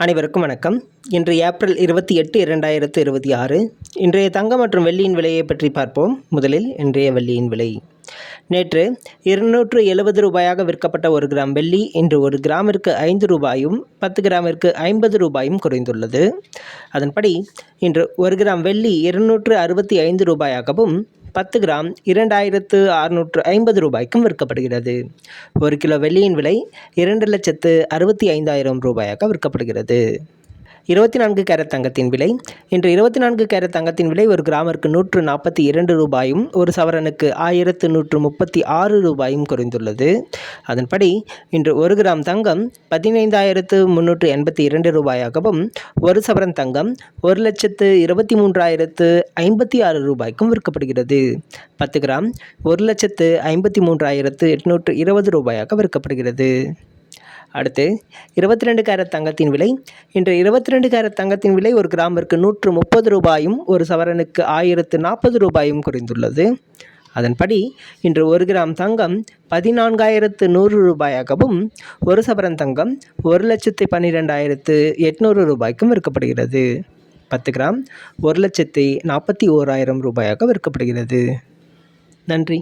அனைவருக்கும் வணக்கம். இன்று ஏப்ரல் 28, 2026. இன்றைய தங்கம் மற்றும் வெள்ளியின் விலையை பற்றி பார்ப்போம். முதலில் இன்றைய வெள்ளியின் விலை. நேற்று 270 ரூபாயாக விற்கப்பட்ட 1 கிராம் வெள்ளி இன்று 1 கிராமிற்கு 5 ரூபாயும் 10 கிராமிற்கு 50 ரூபாயும் குறைந்துள்ளது. அதன்படி இன்று 1 கிராம் வெள்ளி 265 ரூபாயாகவும் 10 கிராம் 2650 ரூபாய்க்கும் விற்கப்படுகிறது. 1 கிலோ வெள்ளியின் விலை 2,65,000 ரூபாயாக விற்கப்படுகிறது. 24 கேரட் தங்கத்தின் விலை. இன்று 24 கேரட் தங்கத்தின் விலை 1 கிராமிற்கு 142 ரூபாயும் 1 சவரனுக்கு 1136 ரூபாயும் குறைந்துள்ளது. அதன்படி இன்று 1 கிராம் தங்கம் 15,382 ரூபாயாகவும் 1 சவரன் தங்கம் 1,23,056 ரூபாய்க்கும் விற்கப்படுகிறது. 10 கிராம் 1,53,820 ரூபாயாக விற்கப்படுகிறது. அடுத்து 22 கேரட் தங்கத்தின் விலை. இன்று 22 கேரட் தங்கத்தின் விலை 1 கிராமிற்கு 130 ரூபாயும் 1 சவரனுக்கு 1040 ரூபாயும் குறைந்துள்ளது. அதன்படி இன்று 1 கிராம் தங்கம் 14,100 ரூபாயாகவும் 1 சவரன் தங்கம் 1,12,800 ரூபாய்க்கும் விற்கப்படுகிறது. 10 கிராம் 1,41,000 ரூபாயாக விற்கப்படுகிறது. நன்றி.